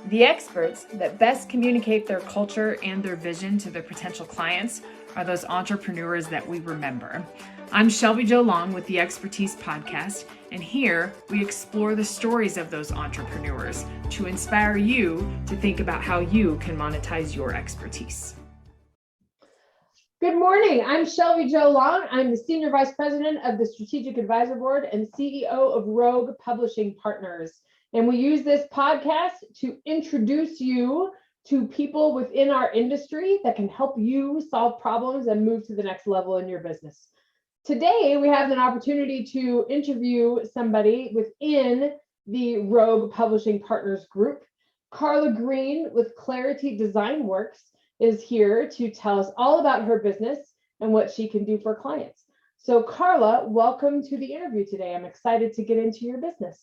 The experts that best communicate their culture and their vision to their potential clients are those entrepreneurs that we remember. I'm Shelby Jo Long with the Expertise Podcast, and here we explore the stories of those entrepreneurs to inspire you to think about how you can monetize your expertise. Good morning. I'm Shelby Jo Long. I'm the Senior Vice President of the Strategic Advisor Board and CEO of Rogue Publishing Partners. And we use this podcast to introduce you to people within our industry that can help you solve problems and move to the next level in your business. Today, we have an opportunity to interview somebody within the Rogue Publishing Partners group. Carla Green with Clarity Design Works is here to tell us all about her business and what she can do for clients. So Carla, welcome to the interview today. I'm excited to get into your business.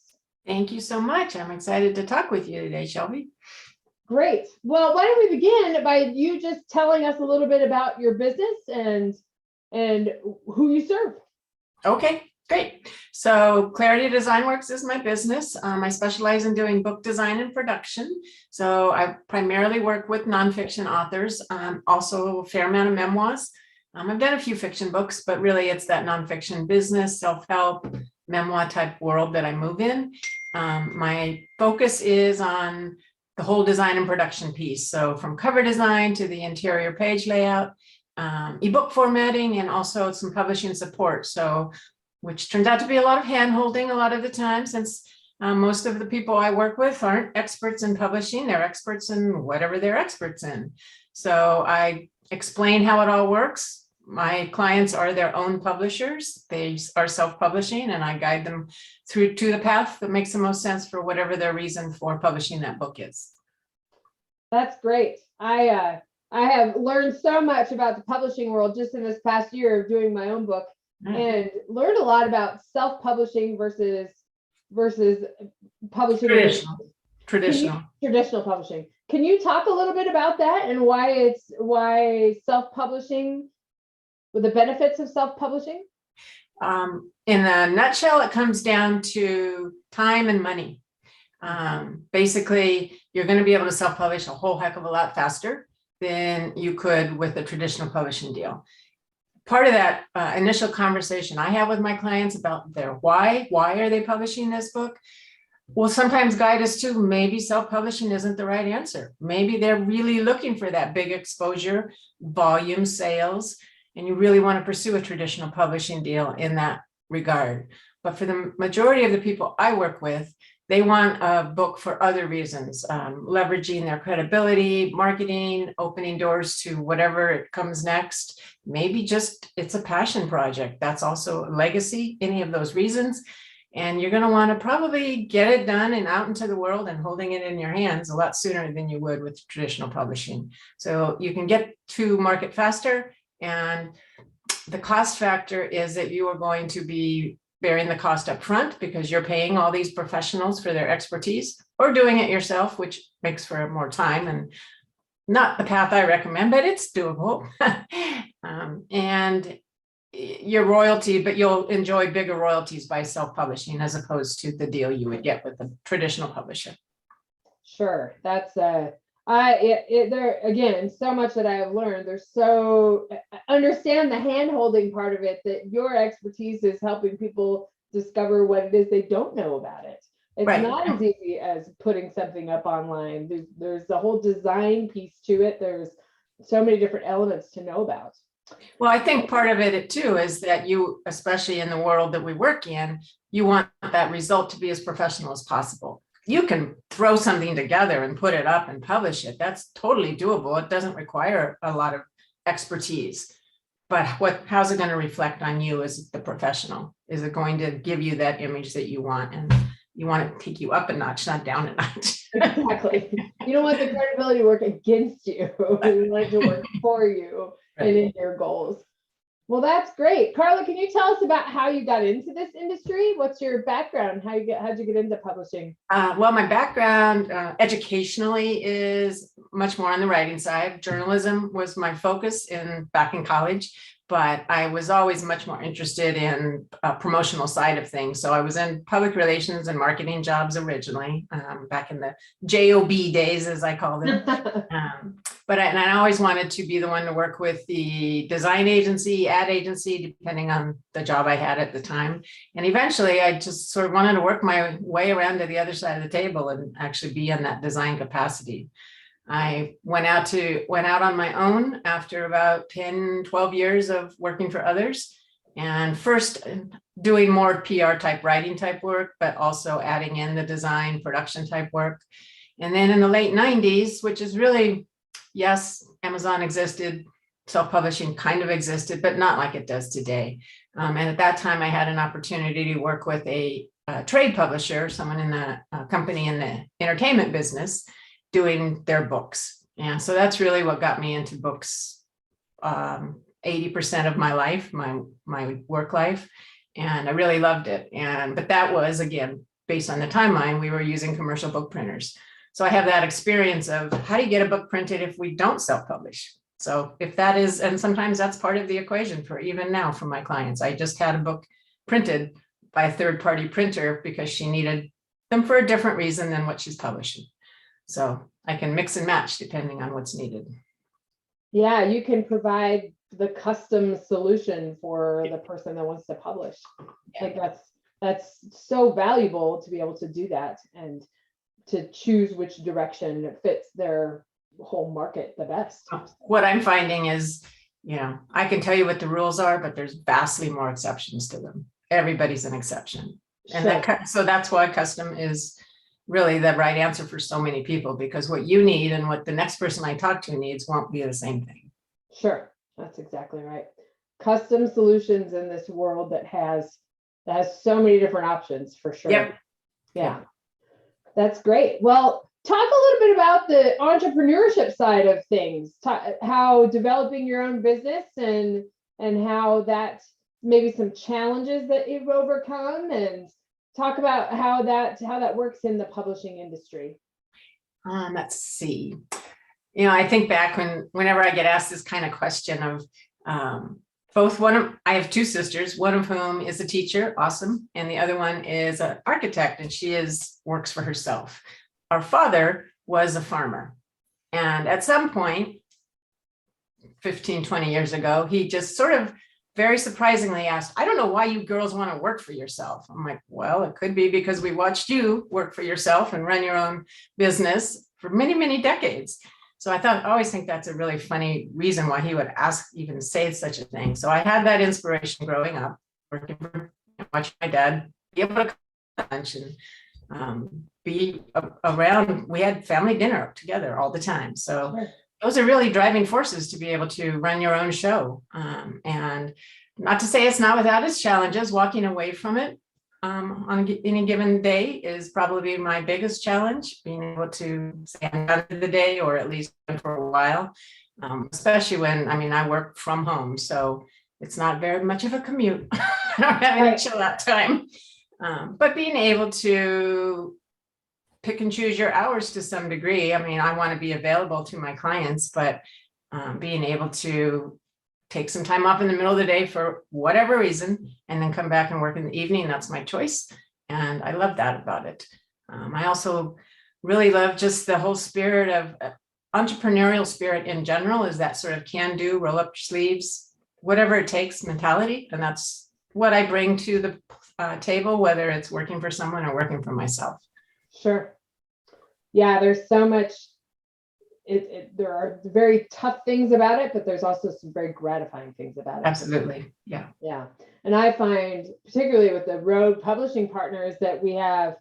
Thank you so much. I'm excited to talk with you today, Shelby. Great. Well, why don't we begin by you just telling us a little bit about your business and who you serve. Okay, great. So Clarity Design Works is my business. I specialize in doing book design and production. So I primarily work with nonfiction authors, also a fair amount of memoirs. I've done a few fiction books, but really it's that nonfiction business, self-help, memoir type world that I move in. My focus is on the whole design and production piece. So from cover design to the interior page layout, ebook formatting, and also some publishing support. So which turns out to be a lot of hand-holding a lot of the time, since most of the people I work with aren't experts in publishing. They're experts in whatever they're experts in. So I explain how it all works. My clients are their own publishers. They are self-publishing, and I guide them through to the path that makes the most sense for whatever their reason for publishing that book is. That's great. I have learned so much about the publishing world just in this past year of doing my own book. And learned a lot about self-publishing versus publishing traditional publishing. Can you talk a little bit about that and why self-publishing, the benefits of self-publishing? In a nutshell, it comes down to time and money. Basically, you're going to be able to self-publish a whole heck of a lot faster than you could with a traditional publishing deal. Part of that initial conversation I have with my clients about their why are they publishing this book, will sometimes guide us to maybe self-publishing isn't the right answer. Maybe they're really looking for that big exposure, volume sales, and you really want to pursue a traditional publishing deal in that regard. But for the majority of the people I work with, they want a book for other reasons, leveraging their credibility, marketing, opening doors to whatever it comes next. Maybe just it's a passion project. That's also a legacy, any of those reasons. And you're going to want to probably get it done and out into the world and holding it in your hands a lot sooner than you would with traditional publishing. So you can get to market faster. And the cost factor is that you are going to be bearing the cost up front because you're paying all these professionals for their expertise, or doing it yourself, which makes for more time and not the path I recommend, but it's doable. And your royalty, but you'll enjoy bigger royalties by self-publishing as opposed to the deal you would get with a traditional publisher. Sure, that's there again, so much that I have learned. There's so understand the hand-holding part of it, that your expertise is helping people discover what it is they don't know about it. It's right. Not as easy as putting something up online. There's the whole design piece to it. There's so many different elements to know about. Well, I think part of it too is that you, especially in the world that we work in, you want that result to be as professional as possible. You can throw something together and put it up and publish it. That's totally doable. It doesn't require a lot of expertise. But how's it going to reflect on you as the professional? Is it going to give you that image that you want? And you want it to take you up a notch, not down a notch. Exactly. You don't want the credibility to work against you. You want it to work for you and in your goals. Well, that's great. Carla, can you tell us about how you got into this industry? What's your background? How'd you get into publishing? Well, my background educationally is much more on the writing side. Journalism was my focus back in college, but I was always much more interested in promotional side of things. So I was in public relations and marketing jobs originally, back in the JOB days, as I call them. And I always wanted to be the one to work with the design agency, ad agency, depending on the job I had at the time. And eventually I just sort of wanted to work my way around to the other side of the table and actually be in that design capacity. I went out on my own after about 10, 12 years of working for others, and first doing more PR type writing type work, but also adding in the design production type work. And then in the late 90s, which is really, yes, Amazon existed, self-publishing kind of existed, but not like it does today. And at that time, I had an opportunity to work with a trade publisher, someone in the company in the entertainment business, doing their books. And so that's really what got me into books, 80% of my life, my work life. And I really loved it. But that was, again, based on the timeline, we were using commercial book printers. So I have that experience of how do you get a book printed if we don't self-publish? So if that is, and sometimes that's part of the equation for even now for my clients. I just had a book printed by a third-party printer because she needed them for a different reason than what she's publishing. So I can mix and match depending on what's needed. Yeah, you can provide the custom solution for the person that wants to publish. I think that's so valuable to be able to do that and to choose which direction fits their whole market the best. What I'm finding is, I can tell you what the rules are, but there's vastly more exceptions to them. Everybody's an exception. And so that's why custom is really the right answer for so many people, because what you need and what the next person I talk to needs won't be the same thing. Sure, that's exactly right. Custom solutions in this world that has so many different options for sure. Yep. Yeah, that's great. Well, talk a little bit about the entrepreneurship side of things, how developing your own business and how that maybe some challenges that you've overcome, and talk about how that works in the publishing industry. Let's see. I think back whenever I get asked this kind of question of I have two sisters, one of whom is a teacher, awesome, and the other one is an architect, and she works for herself. Our father was a farmer, and at some point, 15, 20 years ago, he just sort of very surprisingly asked, I don't know why you girls want to work for yourself. I'm like, well, it could be because we watched you work for yourself and run your own business for many, many decades. So I always think that's a really funny reason why he would even say such a thing. So I had that inspiration growing up, watching my dad be able to cook lunch and be around. We had family dinner together all the time. So those are really driving forces to be able to run your own show. And not to say it's not without its challenges. Walking away from it on any given day is probably my biggest challenge, being able to say I'm done for the day, or at least for a while, especially when, I work from home. So it's not very much of a commute. I don't have any chill out time. But being able to pick and choose your hours to some degree. I want to be available to my clients, but being able to take some time off in the middle of the day for whatever reason, and then come back and work in the evening, that's my choice. And I love that about it. I also really love just the whole spirit of entrepreneurial spirit in general, is that sort of can do, roll up your sleeves, whatever it takes mentality. And that's what I bring to the table, whether it's working for someone or working for myself. Sure. Yeah, there's so much. There are very tough things about it, but there's also some very gratifying things about it. Absolutely. Yeah. Yeah. And I find, particularly with the Rogue Publishing partners, that we have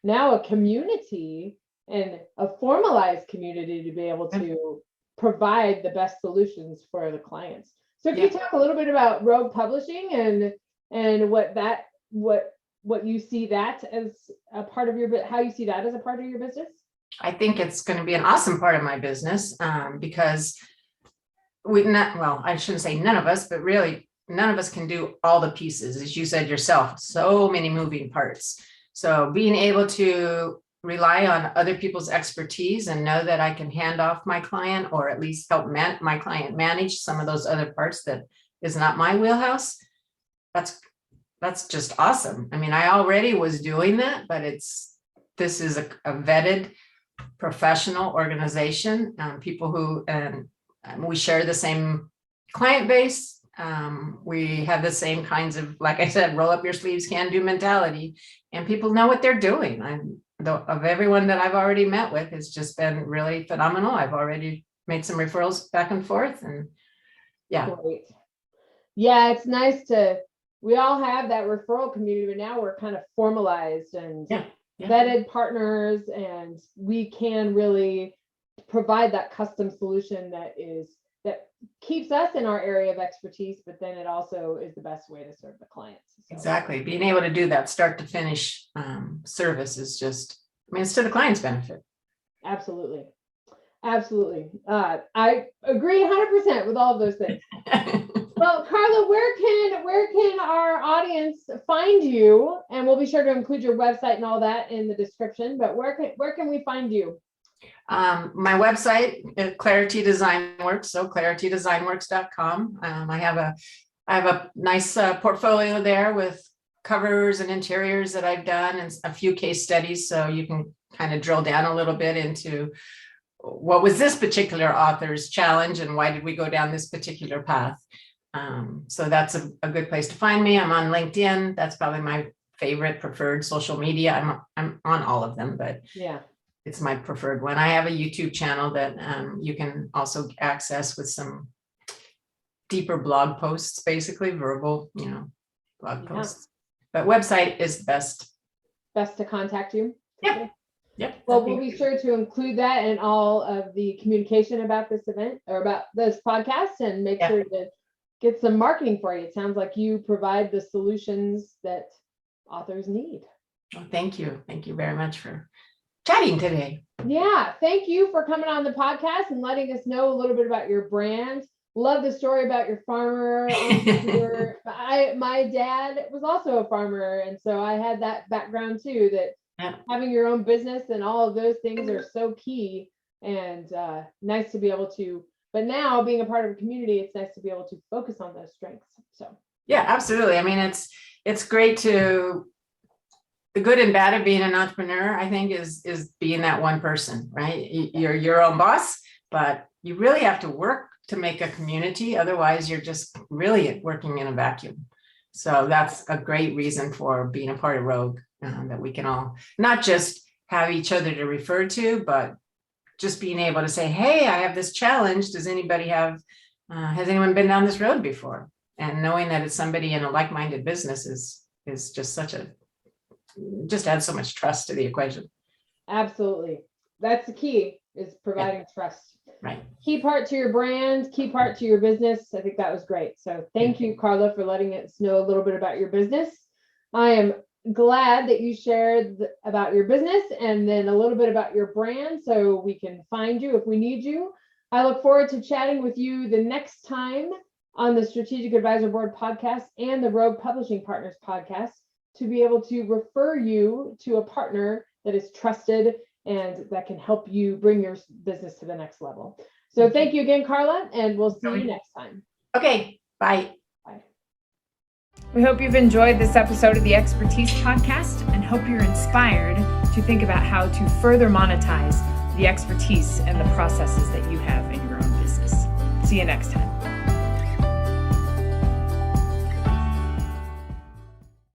now a community, and a formalized community, to be able to provide the best solutions for the clients. So if you talk a little bit about Rogue Publishing and what you see that as a part of how you see that as a part of your business. I think it's going to be an awesome part of my business, because I shouldn't say none of us, but really none of us can do all the pieces, as you said yourself, so many moving parts. So being able to rely on other people's expertise and know that I can hand off my client, or at least help my client manage some of those other parts that is not my wheelhouse, that's just awesome. I mean, I already was doing that, but this is a vetted professional organization, people who, and we share the same client base. We have the same kinds of, like I said, roll up your sleeves, can do mentality, and people know what they're doing. Of everyone that I've already met with, it's just been really phenomenal. I've already made some referrals back and forth, and yeah. Great. Yeah, it's nice we all have that referral community, but now we're kind of formalized and vetted partners, and we can really provide that custom solution that keeps us in our area of expertise, but then it also is the best way to serve the clients. So. Exactly. Being able to do that start to finish service is just, I mean, it's to the client's benefit. Absolutely. Absolutely. I agree 100% with all of those things. Well, Carla, where can our audience find you? And we'll be sure to include your website and all that in the description, but where can we find you? My website, Clarity Design Works, so claritydesignworks.com. I have a nice portfolio there with covers and interiors that I've done and a few case studies, so you can kind of drill down a little bit into what was this particular author's challenge and why did we go down this particular path. So that's a good place to find me. I'm on LinkedIn. That's probably my favorite preferred social media. I'm on all of them, but yeah, it's my preferred one. I have a YouTube channel that you can also access with some deeper blog posts, basically verbal, blog posts. But website is the best. Best to contact you. Yep. Yep. Well, we'll be sure to include that in all of the communication about this event or about this podcast, and make sure to get some marketing for you. It sounds like you provide the solutions that authors need. Well, thank you. Thank you very much for chatting today. Yeah. Thank you for coming on the podcast and letting us know a little bit about your brand. Love the story about your farmer. My dad was also a farmer, and so I had that background too, that having your own business and all of those things are so key, and nice to be able to, but now being a part of a community, it's nice to be able to focus on those strengths. So yeah, absolutely. I mean, it's great the good and bad of being an entrepreneur, I think, is being that one person, right? You're your own boss, but you really have to work to make a community. Otherwise, you're just really working in a vacuum. So that's a great reason for being a part of Rogue, that we can all not just have each other to refer to, but just being able to say, hey, I have this challenge. Does anybody has anyone been down this road before? And knowing that it's somebody in a like-minded business is just just adds so much trust to the equation. Absolutely. That's the key, is providing trust. Right. Key part to your brand, key part to your business. I think that was great. So thank you, Carla, for letting us know a little bit about your business. I am glad that you shared about your business and then a little bit about your brand, so we can find you if we need you. I look forward to chatting with you the next time on the Strategic Advisor Board podcast and the Rogue Publishing Partners podcast, to be able to refer you to a partner that is trusted and that can help you bring your business to the next level. So thank you again, Carla, and we'll see you next time. Okay, bye. Bye. We hope you've enjoyed this episode of the Expertise Podcast, and hope you're inspired to think about how to further monetize the expertise and the processes that you have in your own business. See you next time.